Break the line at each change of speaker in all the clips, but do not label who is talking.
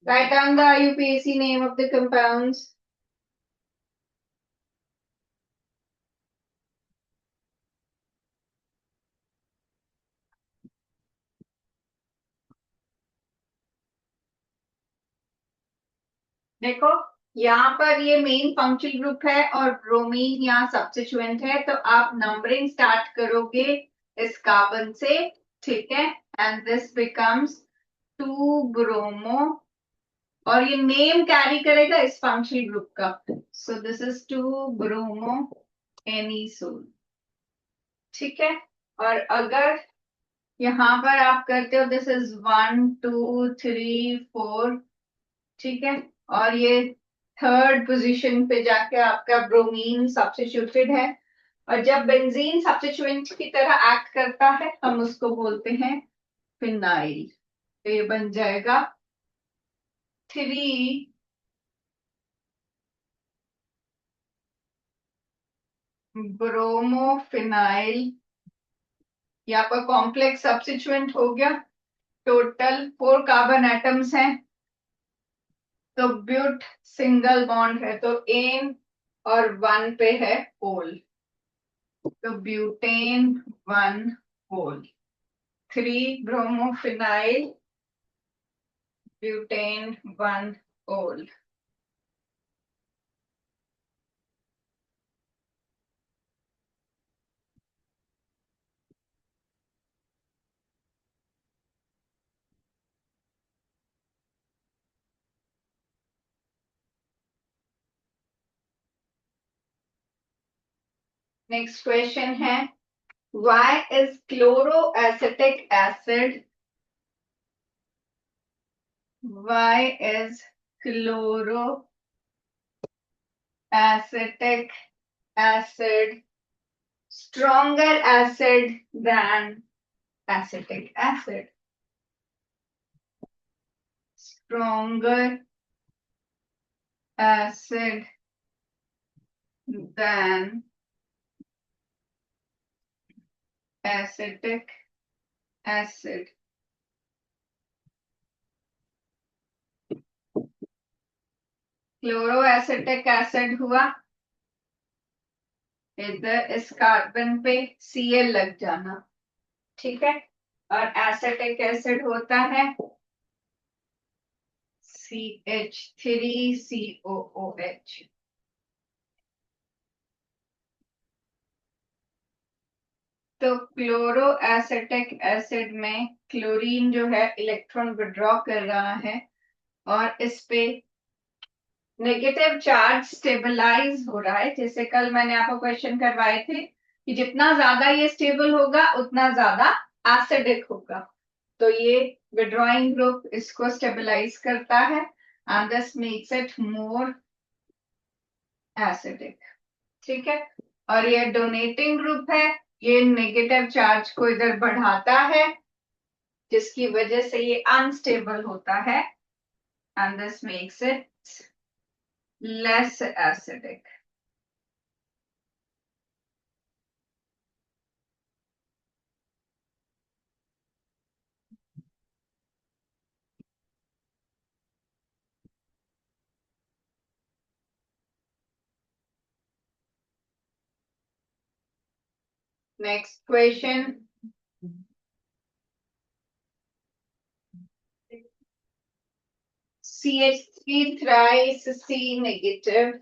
Write down the IUPAC name of the compounds. देखो यहाँ पर ये मेन फंक्शनल ग्रुप है और ब्रोमीन यहाँ सब्स्टिट्यूएंट है, तो आप नंबरिंग स्टार्ट करोगे इस कार्बन से, ठीक है। एंड दिस बिकम्स 2 ब्रोमो, और ये नेम कैरी करेगा इस फंक्शनल ग्रुप का। So this is 2 bromo anisole, ठीक है। और अगर यहाँ पर आप करते हो दिस इज 1 2 3 4, ठीक है। और ये थर्ड पोजीशन पे जाके आपका ब्रोमीन सब्स्टिट्यूटेड है, और जब बेंजीन सब्स्टिट्यूएंट की तरह एक्ट करता है हम उसको बोलते हैं फिनाइल। तो ये बन जाएगा 3 ब्रोमोफिनाइल। यहाँ पर कॉम्प्लेक्स सब्स्टिट्यूएंट हो गया। टोटल 4 कार्बन एटम्स हैं, तो ब्यूट सिंगल बॉन्ड है, तो एन और 1 पे है होल, तो butane 1 ol. 3 bromophenyl butane 1 ol. Next question है, why is chloroacetic acid why is chloroacetic acid stronger acid than acetic acid? Stronger acid than acetic acid. Chloroacetic acid हुआ, इधर इस कार्बन पे Cl लग जाना, ठीक है। और एसिटिक एसिड होता है CH3COOH। तो क्लोरोएसिटिक एसिड में क्लोरीन जो है इलेक्ट्रॉन विड्रॉ कर रहा है, और इस पे नेगेटिव चार्ज स्टेबलाइज हो रहा है। जैसे कल मैंने आपको क्वेश्चन करवाए थे कि जितना ज्यादा ये स्टेबल होगा उतना ज्यादा एसिडिक होगा, तो ये विड्रॉइंग ग्रुप इसको स्टेबलाइज करता है and this makes it more acidic, ठीक है। और ये डोनेटिंग ग्रुप है, ये नेगेटिव चार्ज को इधर बढ़ाता है, जिसकी वजह से ये अनस्टेबल होता है and this makes it less acidic. Next question, CH3 thrice C negative,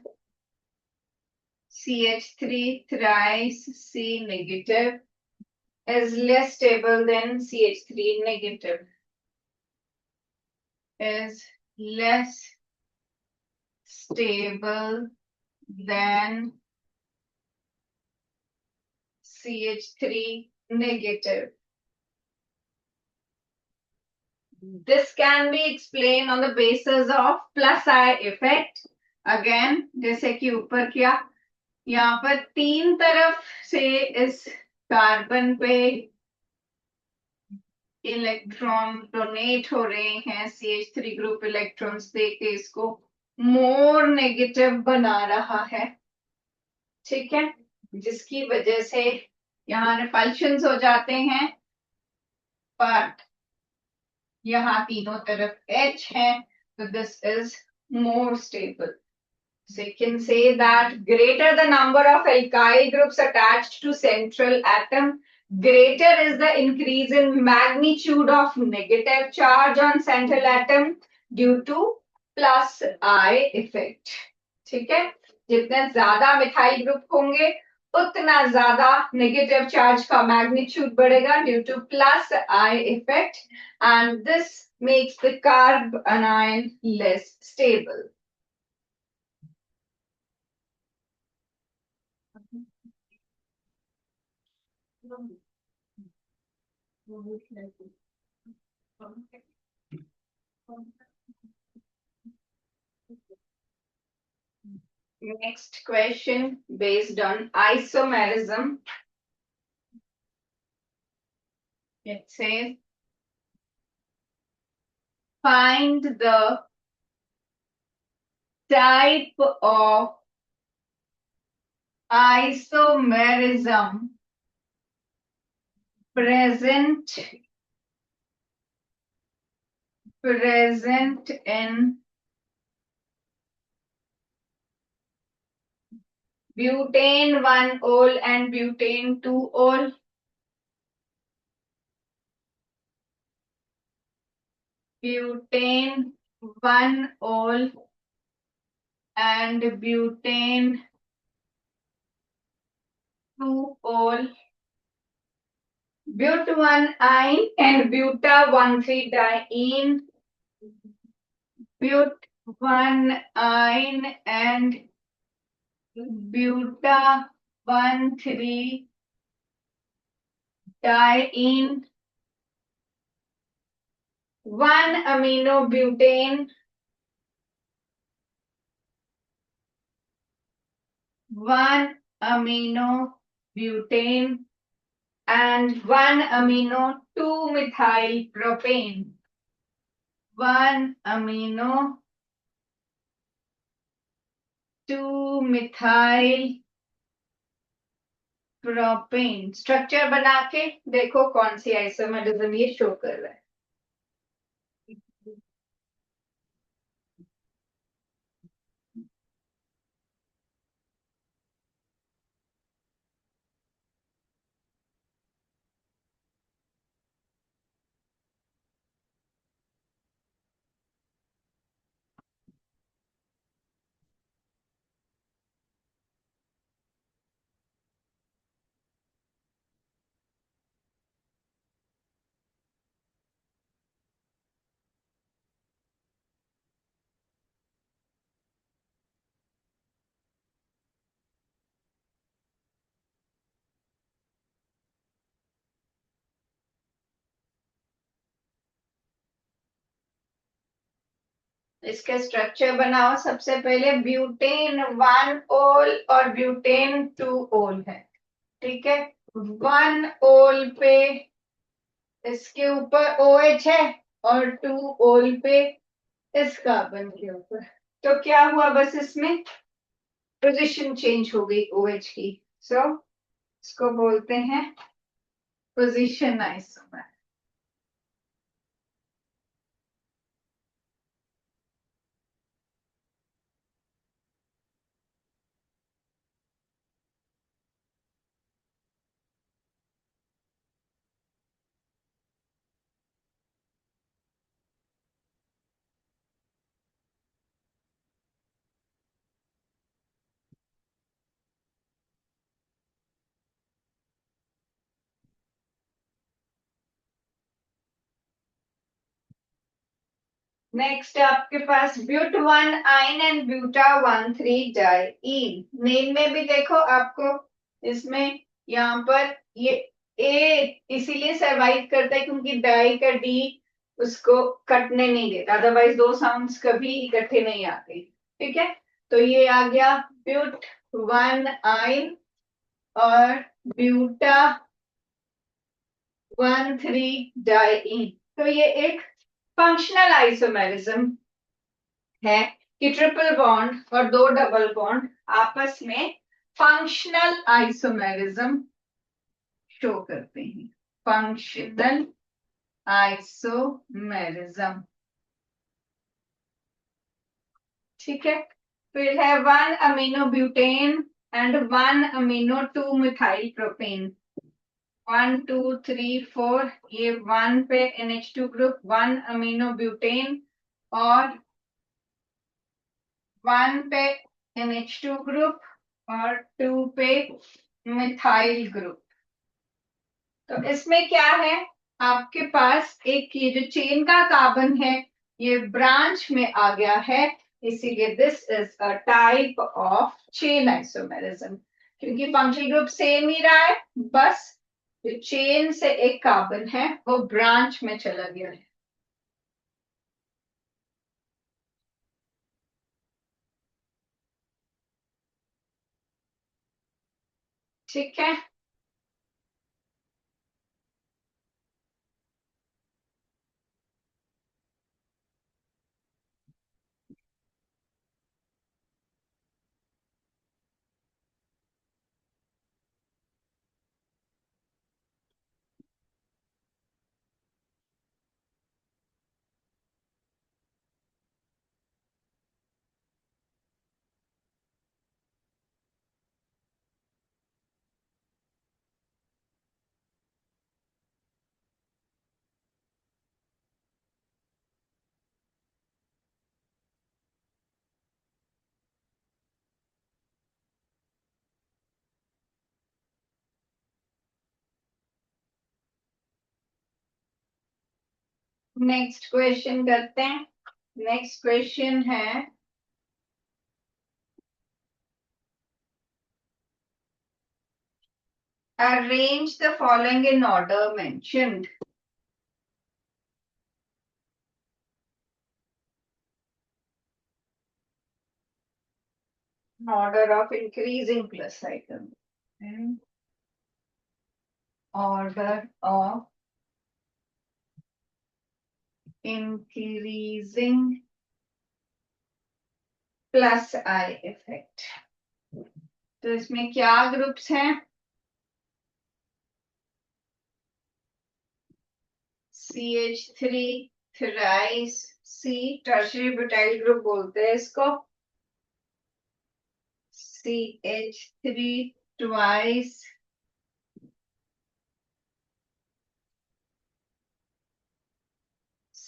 CH3 thrice C negative is less stable than CH3 negative, is less stable than CH3 negative. This can be explained on the basis of plus I effect. Again, जैसे कि ऊपर किया, यहाँ पर 3 तरफ से इस carbon पे इलेक्ट्रॉन डोनेट हो रहे हैं, CH3 ग्रुप इलेक्ट्रॉन्स देके इसको मोर नेगेटिव बना रहा है, ठीक है। जिसकी वजह से यहाँ रिपल्शंस हो जाते हैं, बट यहाँ तीनों तरफ H है, So this is more stable. So you can say that greater the number of alkyl groups attached to central atom, greater is the increase in magnitude of negative charge on central atom due to plus I effect. ठीक है, जितने ज्यादा methyl group होंगे उतना ज्यादा negative charge का magnitude बढ़ेगा due two plus I effect and this makes the carbanion less stable. Next question based on isomerism. It says, find the type of isomerism present in butane 1-ol and butane 2-ol. Butane 1-ol and butane 2-ol. But1-ine and buta-1,3-diene. But1-ine and buta-1,3-diene. 1-aminobutane. 1-aminobutane and 1-amino-2-methylpropane. 1-amino-2-methylpropane. Structure बना के देखो कौन सी isomerism ये show कर रहा है. इसका structure बनाओ. सबसे पहले ब्यूटेन 1-ol और ब्यूटेन 2-ol है. ठीक है, 1-ol पे इसके ऊपर OH है और 2-ol पे इस कार्बन के ऊपर. तो क्या हुआ, बस इसमें पोजीशन चेंज हो गई OH की. सो इसको बोलते हैं पोजीशन आइसोमर. नेक्स्ट आपके पास but1-ine एंड buta-1,3-diene. नेम में भी देखो आपको इसमें यहाँ पर ये ए इसीलिए सर्वाइव करता है क्योंकि डाई का डी उसको कटने नहीं देता, अदरवाइज दो साउंड्स कभी इकट्ठे नहीं आते. ठीक है, तो ये आ गया but1-ine और buta-1,3-diene. तो ये एक फंक्शनल आइसोमेरिज्म है कि ट्रिपल बॉन्ड और दो डबल बॉन्ड आपस में फंक्शनल आइसोमेरिज्म शो करते हैं. Functional isomerism. ठीक है, फिर है 1 amino butane and 1 amino 2 methyl propane. 1 2 3 4, ये 1 पे NH2 ग्रुप, 1 अमीनो ब्यूटेन और 1 पे NH2 ग्रुप और 2 पे मिथाइल ग्रुप। तो इसमें क्या है, आपके पास एक ये जो चेन का कार्बन है ये ब्रांच में आ गया है, इसीलिए this is a type of chain isomerism. क्योंकि फंक्शनल ग्रुप सेम ही रहा है, बस जो चेन से एक कार्बन है वो ब्रांच में चला गया है। ठीक है, नेक्स्ट क्वेश्चन करते हैं। नेक्स्ट क्वेश्चन है, arrange the following in order mentioned. Order of increasing plus item. In order of increasing plus I effect. तो इसमें क्या ग्रुप्स हैं? CH3 thrice C, tertiary butyl group बोलते हैं इसको। CH3 twice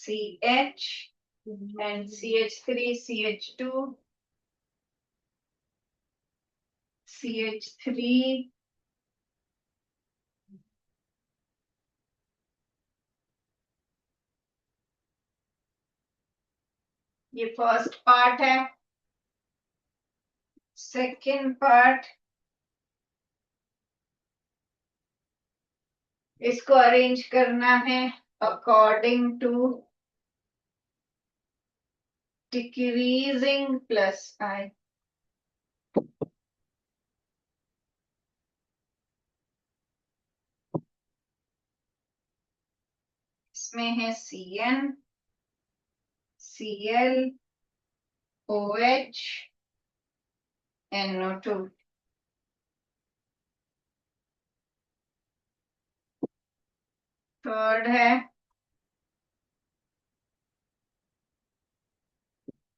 CH and CH3 CH2 CH3 ये first part है। Second part, इसको अरेंज करना है अकॉर्डिंग टू डिक्रीजिंग प्लस आई। इसमें है CN Cl OH NO2। Third है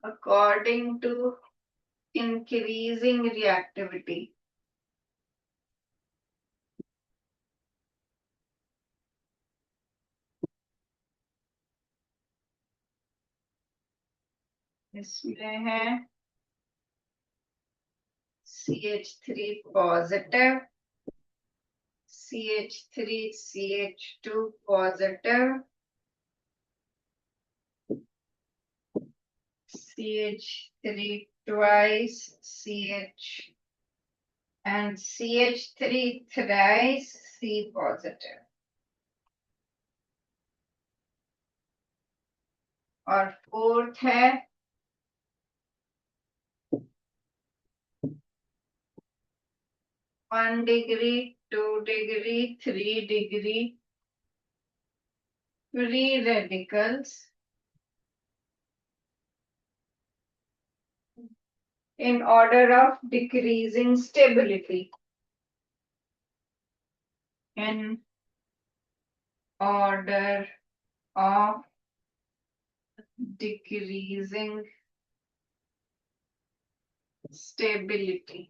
अकॉर्डिंग टू इंक्रीजिंग रिएक्टिविटी। इसमें है CH3 positive CH3 CH2 positive CH3 twice CH and CH3 thrice C positive। और फोर्थ है 1 degree 2 degree 3 degree free radicals in order of decreasing stability। In order of decreasing stability.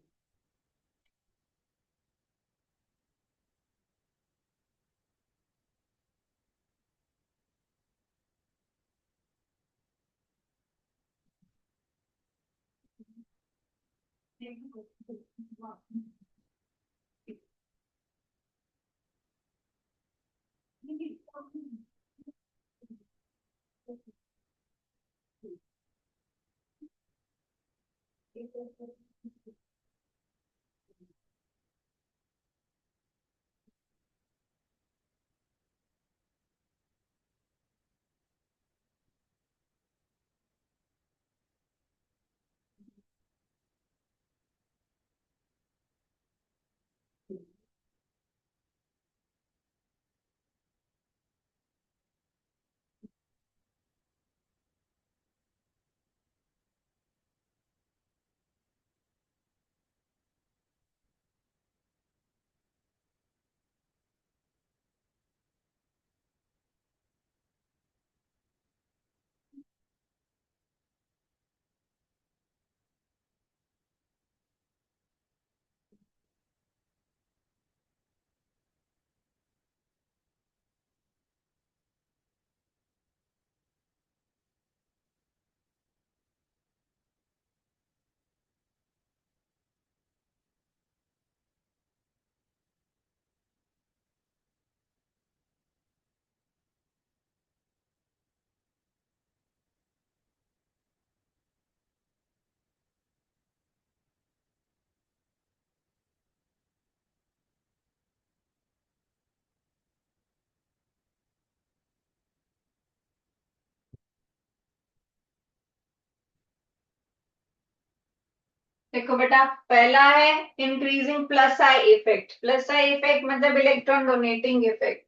देखो बेटा, पहला है increasing plus I effect. Plus I effect मतलब electron donating effect.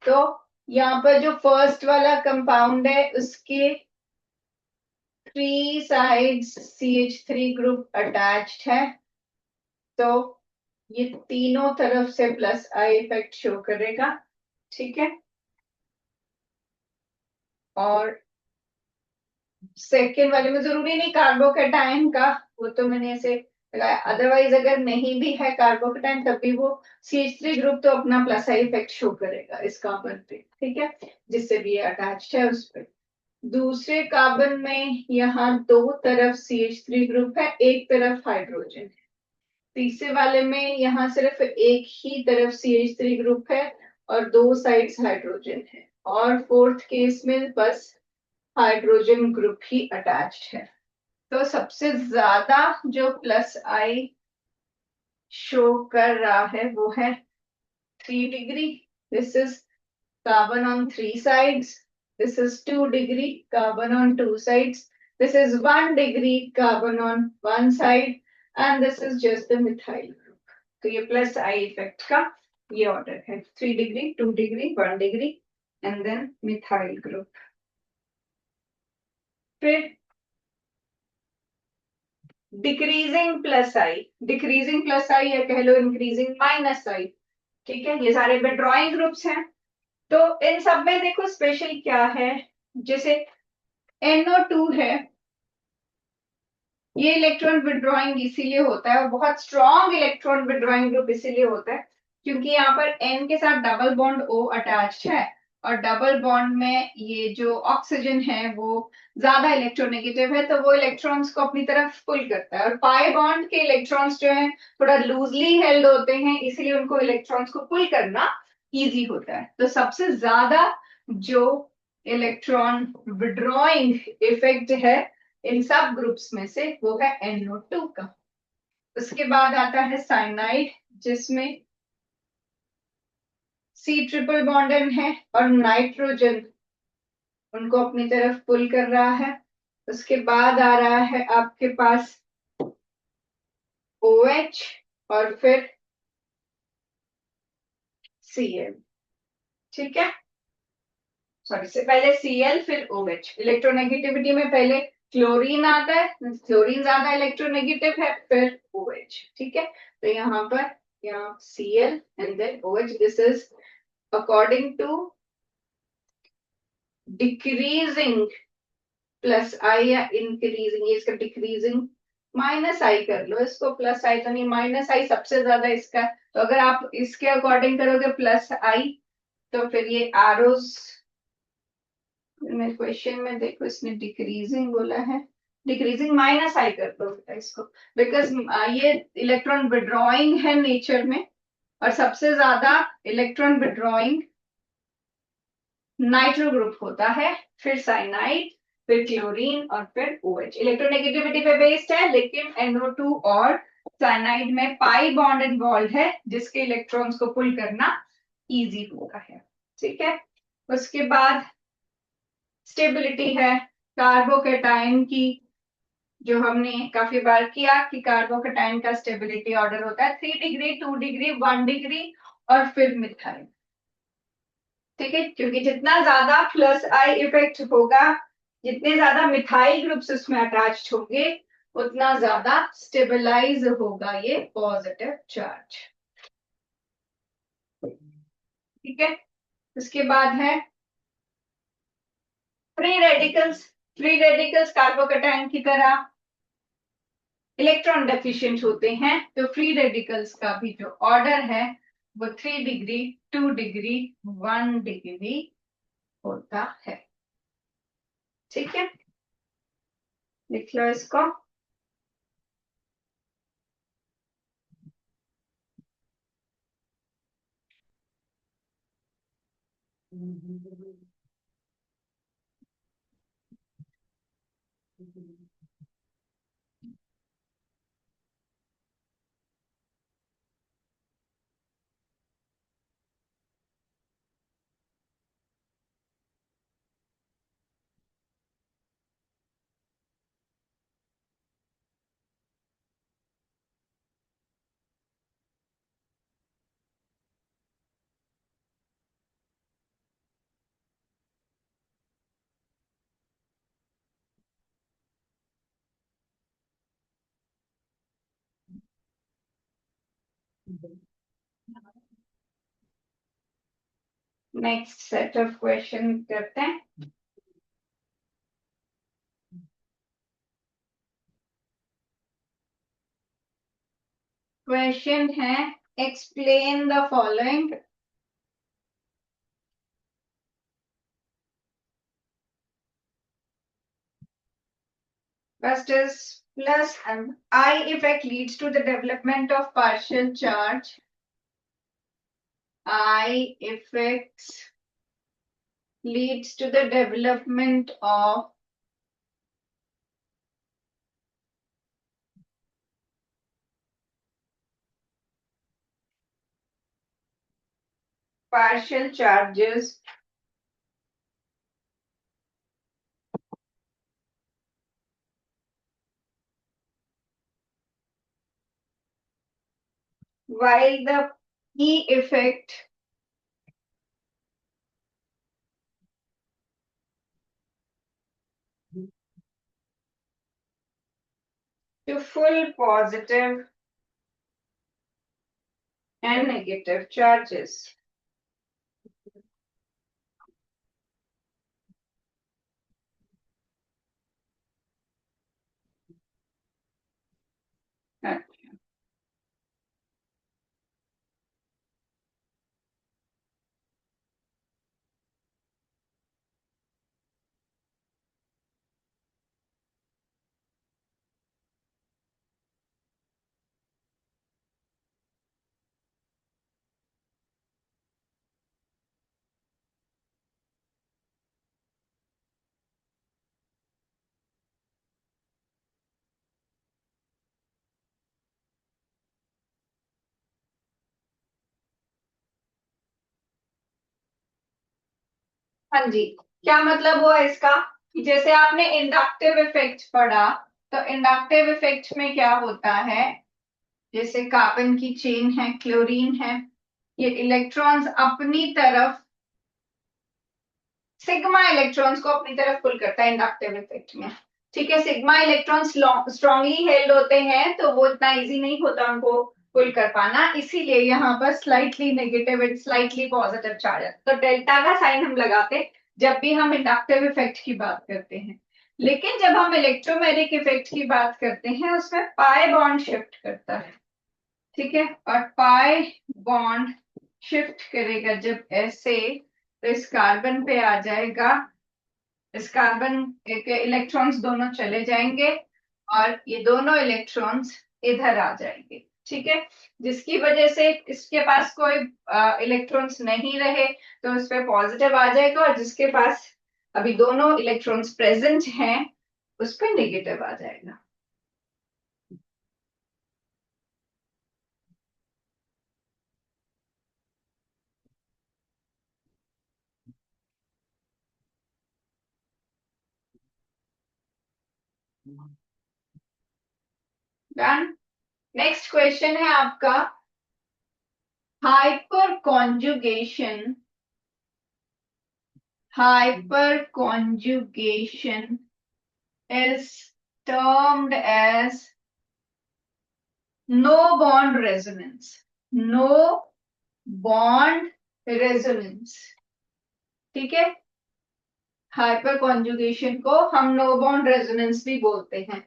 तो यहाँ पर जो फर्स्ट वाला कंपाउंड है उसके 3 साइड्स CH3 ग्रुप अटैच्ड है, तो ये तीनों तरफ से प्लस आई इफेक्ट शो करेगा। ठीक है, और सेकेंड वाले में जरूरी नहीं कार्बोकेटाइन का, वो तो मैंने ऐसे लगाया। अदरवाइज अगर नहीं भी है कार्बोकेटाइन तब भी वो CH3 ग्रुप तो अपना प्लस आई इफेक्ट शो करेगा इस कार्बन पे। ठीक है, जिससे भी ये अटैच्ड है उस पे। दूसरे कार्बन में यहाँ दो तरफ CH3 ग्रुप है, एक तरफ हाइड्रोजन है। तीसरे वाले में यहाँ सिर्फ एक ही तरफ CH3 ग्रुप है और दो साइड्स हाइड्रोजन है। और फोर्थ केस में बस हाइड्रोजन ग्रुप ही अटैच्ड है। तो सबसे ज्यादा जो प्लस आई शो कर रहा है वो है 3 degree. This is carbon on 3 sides. This is 2 degree carbon on 2 sides. This is 1 degree carbon on 1 side and this is just the methyl group. तो ये प्लस आई इफेक्ट का ये order है, 3 degree, 2 degree, 1 degree and then methyl group. फिर decreasing plus I, decreasing plus I या कह लो increasing minus आई। ठीक है, ये सारे विड्रॉइंग ग्रुप्स हैं। तो इन सब में देखो स्पेशल क्या है, जैसे NO2 है, ये इलेक्ट्रॉन विड्रॉइंग इसीलिए होता है और बहुत स्ट्रॉन्ग इलेक्ट्रॉन विड्रॉइंग ग्रुप इसीलिए होता है क्योंकि यहाँ पर N के साथ डबल बॉन्ड O अटैच्ड है और डबल बॉन्ड में ये जो ऑक्सीजन है वो ज्यादा इलेक्ट्रोनेगेटिव है, तो वो इलेक्ट्रॉन्स को अपनी तरफ पुल करता है। और पाई बॉन्ड के इलेक्ट्रॉन्स जो है थोड़ा लूजली हेल्ड होते हैं, इसीलिए उनको इलेक्ट्रॉन्स को पुल करना इजी होता है। तो सबसे ज्यादा जो इलेक्ट्रॉन विड्रॉइंग इफेक्ट है इन सब ग्रुप्स में से वो है NO2 का। उसके बाद आता है साइनाइड, जिसमें C ट्रिपल बॉन्ड N है और नाइट्रोजन उनको अपनी तरफ पुल कर रहा है। उसके बाद आ रहा है आपके पास OH और फिर Cl। ठीक है, सॉरी से पहले Cl फिर OH। इलेक्ट्रोनेगेटिविटी में पहले क्लोरीन आता है, क्लोरीन ज्यादा इलेक्ट्रोनेगेटिव है, फिर OH। ठीक है, तो यहाँ पर यहाँ Cl and then OH। This is according to decreasing plus I या इंक्रीजिंग, ये इसका डिक्रीजिंग माइनस आई कर लो इसको, प्लस आई तो नहीं, माइनस आई सबसे ज्यादा इसका। तो अगर आप इसके अकॉर्डिंग करोगे प्लस आई, तो फिर ये आरोस में क्वेश्चन में देखो इसने डिक्रीजिंग बोला है, डिक्रीजिंग माइनस आई कर दो बेटा इसको, बिकॉज ये इलेक्ट्रॉन विड्रॉइंग है नेचर में, और सबसे ज्यादा इलेक्ट्रॉन विड्रॉइंग नाइट्रो ग्रुप होता है, फिर साइनाइड, फिर क्लोरीन और फिर OH। इलेक्ट्रोनेगेटिविटी पे बेस्ड है, लेकिन NO2 और साइनाइड में पाई बॉन्ड इन्वॉल्व है, जिसके इलेक्ट्रॉन्स को पुल करना इजी होता है। ठीक है, उसके बाद स्टेबिलिटी है कार्बोकेटाइन की, जो हमने काफी बार किया कि कार्बोकेटाइन का स्टेबिलिटी ऑर्डर होता है 3 डिग्री, 2 डिग्री, 1 डिग्री और फिर मिथाइल। ठीक है, क्योंकि जितना ज्यादा प्लस आई इफेक्ट होगा, जितने ज्यादा मिथाइल ग्रुप्स उसमें अटैच्ड होंगे, उतना ज्यादा स्टेबलाइज होगा ये पॉजिटिव चार्ज। ठीक है, उसके बाद है free radicals. Free radicals carbocation की तरह इलेक्ट्रॉन डेफिशिएंट होते हैं, तो फ्री रेडिकल्स का भी जो ऑर्डर है वो 3 डिग्री, 2 डिग्री, 1 डिग्री होता है। ठीक है, लिख लो इसको। नेक्स्ट सेट ऑफ क्वेश्चन करते हैं। क्वेश्चन है explain the following. First is plus I effect leads to the development of partial charge. I effects leads to the development of partial charges while the E effect to full positive and negative charges. हाँ जी, क्या मतलब हुआ इसका कि जैसे आपने inductive effect पढ़ा, तो इंडक्टिव इफेक्ट में क्या होता है, जैसे कार्बन की चेन है, क्लोरीन है, ये इलेक्ट्रॉन्स अपनी तरफ सिग्मा इलेक्ट्रॉन्स को अपनी तरफ पुल करता है इंडक्टिव इफेक्ट में। ठीक है, सिग्मा इलेक्ट्रॉन्स स्ट्रांगली हेल्ड होते हैं, तो वो इतना इजी नहीं होता उनको पुल कर पाना, इसीलिए यहाँ पर slightly negative and slightly positive charge है। तो डेल्टा का साइन हम लगाते जब भी हम इंडक्टिव इफेक्ट की बात करते हैं। लेकिन जब हम इलेक्ट्रोमैग्नेटिक इफेक्ट की बात करते हैं उसमें पाई बॉन्ड शिफ्ट करता है, ठीक है, और पाई बॉन्ड शिफ्ट करेगा जब ऐसे, तो इस कार्बन पे आ जाएगा, इस कार्बन के इलेक्ट्रॉन्स दोनों चले जाएंगे और ये दोनों इलेक्ट्रॉन्स इधर आ जाएंगे, ठीक है, जिसकी वजह से इसके पास कोई इलेक्ट्रॉन्स नहीं रहे तो उस पर पॉजिटिव आ जाएगा, और जिसके पास अभी दोनों इलेक्ट्रॉन्स प्रेजेंट हैं उस पर नेगेटिव आ जाएगा। डन। नेक्स्ट क्वेश्चन है आपका, hyper conjugation, hyper conjugation is termed as no bond resonance, no bond resonance, ठीक है, हाइपर कॉन्जुगेशन को हम नो बॉन्ड रेजोनेंस भी बोलते हैं।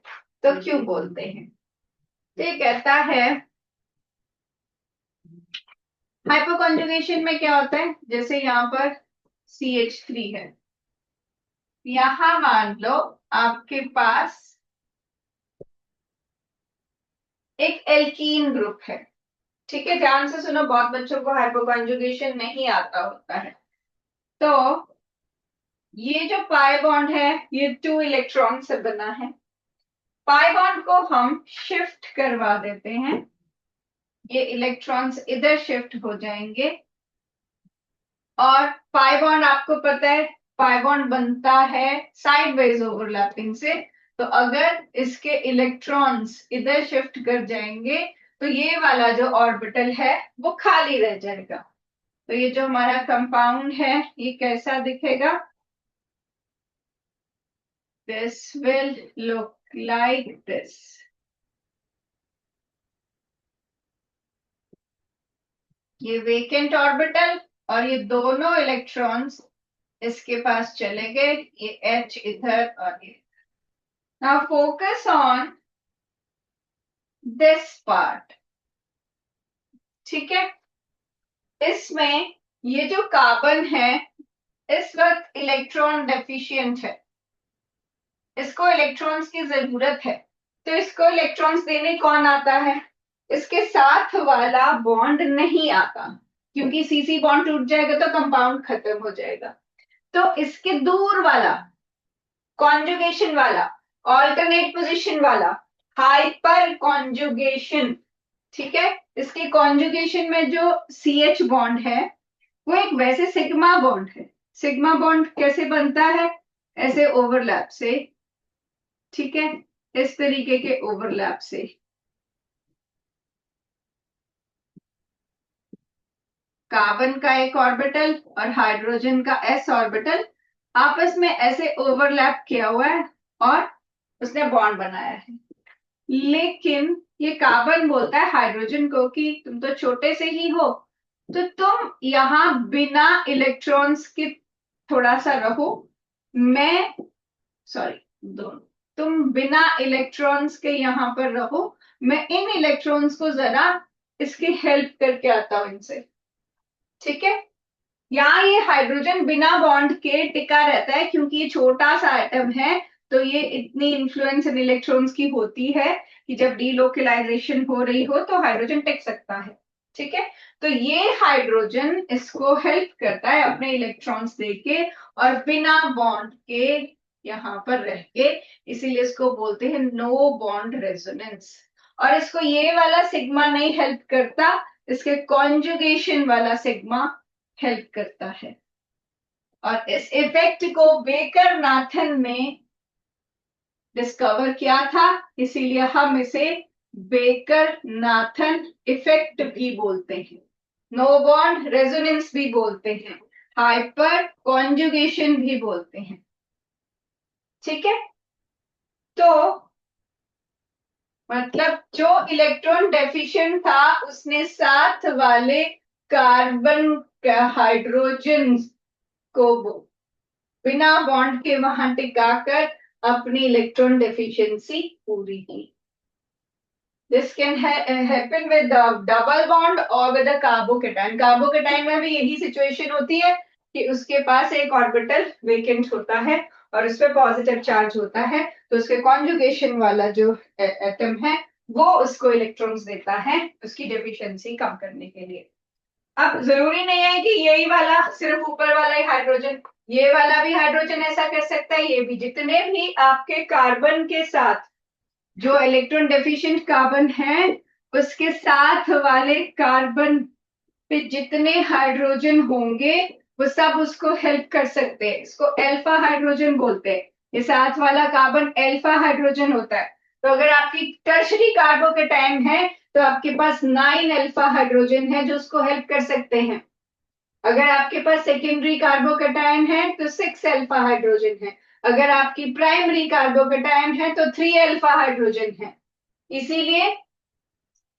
तो क्यों बोलते हैं? तो ये कहता है हाइपर कॉन्जुगेशन में क्या होता है, जैसे यहाँ पर CH3 है, यहां मान लो आपके पास एक एल्कीन ग्रुप है, ठीक है, ध्यान से सुनो, बहुत बच्चों को हाइपर कॉन्जुगेशन नहीं आता होता है। तो ये जो पाई बॉन्ड है ये 2 इलेक्ट्रॉन से बना है, पाई बॉन्ड को हम शिफ्ट करवा देते हैं, ये इलेक्ट्रॉन्स इधर शिफ्ट हो जाएंगे, और पाई बॉन्ड आपको पता है पाई बॉन्ड बनता है साइडवेज ओवरलैपिंग से, तो अगर इसके इलेक्ट्रॉन्स इधर शिफ्ट कर जाएंगे तो ये वाला जो ऑर्बिटल है वो खाली रह जाएगा। तो ये जो हमारा कंपाउंड है ये कैसा दिखेगा, this will look like this, ये वेकेंट ऑर्बिटल और ये दोनों इलेक्ट्रॉन्स इसके पास चले गए, ये H इधर और ये। Now focus on this part, ठीक है, इसमें ये जो कार्बन है इस वक्त इलेक्ट्रॉन डेफिशिएंट है, इसको इलेक्ट्रॉन्स की जरूरत है, तो इसको इलेक्ट्रॉन्स देने कौन आता है, इसके साथ वाला बॉन्ड नहीं आता, क्योंकि सीसी बॉन्ड टूट जाएगा तो कंपाउंड खत्म हो जाएगा। तो इसके दूर वाला कॉन्जुगेशन वाला, ऑल्टरनेट पोजीशन वाला, हाइपर कॉन्जुगेशन, ठीक है, इसके कॉन्जुगेशन में जो CH बॉन्ड है वो एक वैसे सिग्मा बॉन्ड है, सिग्मा बॉन्ड कैसे बनता है, ऐसे ओवरलैप से, ठीक है, इस तरीके के ओवरलैप से, कार्बन का एक ऑर्बिटल और हाइड्रोजन का s ऑर्बिटल आपस में ऐसे ओवरलैप किया हुआ है और उसने बॉन्ड बनाया है, लेकिन ये कार्बन बोलता है हाइड्रोजन को कि तुम तो छोटे से ही हो, तो तुम यहाँ बिना इलेक्ट्रॉन्स के थोड़ा सा रहो, मैं सॉरी दोनों, तुम बिना इलेक्ट्रॉन्स के यहाँ पर रहो, मैं इन इलेक्ट्रॉन्स को जरा इसकी हेल्प करके आता हूं इनसे, ठीक है, यहाँ ये हाइड्रोजन बिना बॉन्ड के टिका रहता है क्योंकि ये छोटा सा एटम है, तो ये इतनी इन्फ्लुएंस इन इलेक्ट्रॉन्स की होती है कि जब डीलोकलाइजेशन हो रही हो तो हाइड्रोजन टिक सकता है, ठीक है, तो ये हाइड्रोजन इसको हेल्प करता है अपने इलेक्ट्रॉन्स देके और बिना बॉन्ड के यहाँ पर रह के, इसीलिए इसको बोलते हैं नो बॉन्ड रेजोनेंस। और इसको ये वाला सिग्मा नहीं हेल्प करता, इसके कॉन्जुगेशन वाला सिग्मा हेल्प करता है, और इस इफेक्ट को बेकर नाथन ने डिस्कवर किया था, इसीलिए हम इसे बेकर नाथन इफेक्ट भी बोलते हैं, नो बॉन्ड रेजोनेंस भी बोलते हैं, हाइपर कॉन्जुगेशन भी बोलते हैं, ठीक है, तो मतलब जो इलेक्ट्रॉन डेफिशिएंट था उसने साथ वाले कार्बन हाइड्रोजन को बिना बॉन्ड के वहां टिकाकर अपनी इलेक्ट्रॉन डेफिशिएंसी पूरी की। This can happen with the double bond or with the carbocation. Carbocation में भी यही सिचुएशन होती है कि उसके पास एक ऑर्बिटल वेकेंट होता है और उस पर पॉजिटिव चार्ज होता है, तो उसके कॉन्जुगेशन वाला जो एटम है वो उसको इलेक्ट्रॉन्स देता है उसकी डेफिशिएंसी कम करने के लिए। अब जरूरी नहीं है कि यही वाला, सिर्फ ऊपर वाला ही हाइड्रोजन, ये वाला भी हाइड्रोजन ऐसा कर सकता है, ये भी। जितने भी आपके कार्बन के साथ जो इलेक्ट्रॉन डेफिशिएंट कार्बन है उसके साथ वाले कार्बन पे जितने हाइड्रोजन होंगे वो सब उसको हेल्प कर सकते हैं। इसको अल्फा हाइड्रोजन बोलते हैं। ये साथ वाला कार्बन अल्फा हाइड्रोजन होता है। तो अगर आपकी टर्शरी कार्बोकेटाइन है तो आपके पास 9 अल्फा हाइड्रोजन है जो उसको हेल्प कर सकते हैं। अगर आपके पास सेकेंडरी कार्बोकेटाइन है तो 6 अल्फा हाइड्रोजन है। अगर आपकी प्राइमरी कार्बोकेटाइन है तो 3 अल्फा हाइड्रोजन है। इसीलिए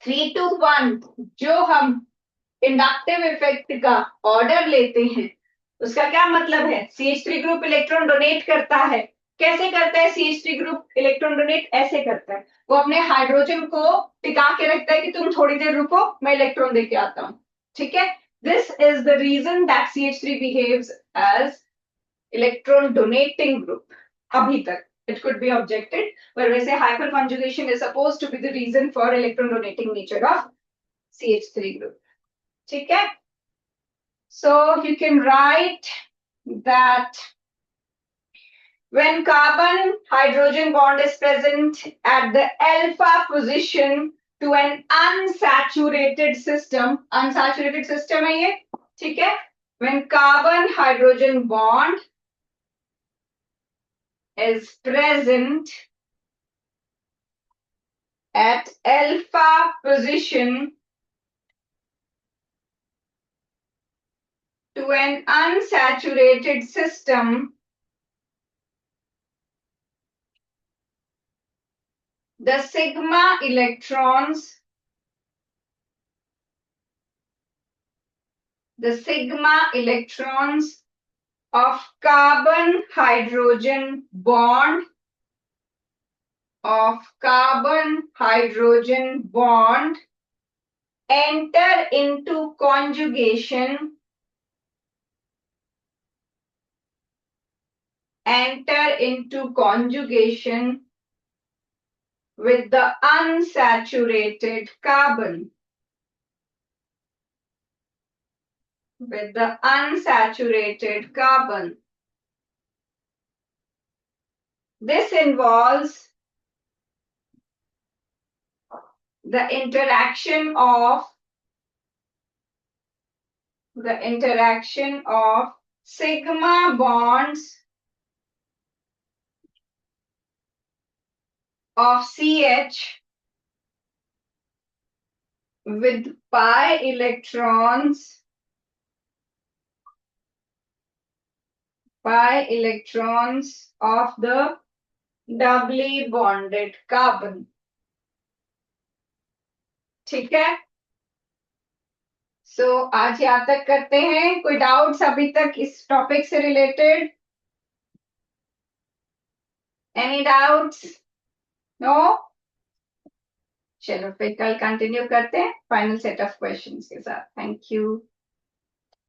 3 to 1 जो हम इंडक्टिव इफेक्ट का ऑर्डर लेते हैं उसका क्या मतलब है? CH3 ग्रुप इलेक्ट्रॉन डोनेट करता है। कैसे करता है CH3 ग्रुप इलेक्ट्रॉन डोनेट? ऐसे करता है, वो अपने हाइड्रोजन को टिका के रखता है कि तुम थोड़ी देर रुको, मैं इलेक्ट्रॉन देके आता हूं। ठीक है, this is the reason that CH3 behaves as electron donating group. अभी तक it could be objected, पर वैसे hyperconjugation is supposed to be the reason for electron donating nature of CH3 group. ठीक है, so you can write that when carbon hydrogen bond is present at the alpha position to an unsaturated system है ये, ठीक है, when carbon hydrogen bond is present at alpha position to an unsaturated system, the sigma electrons of carbon hydrogen bond enter into conjugation with the unsaturated carbon. This involves the interaction of sigma bonds of CH with pi electrons of the doubly bonded carbon. ठीक है, सो आज यहाँ तक करते हैं। कोई doubts अभी तक इस टॉपिक से रिलेटेड? Any doubts? नो? चलो फिर कल कंटिन्यू करते हैं फाइनल सेट ऑफ क्वेश्चंस के साथ। Thank you.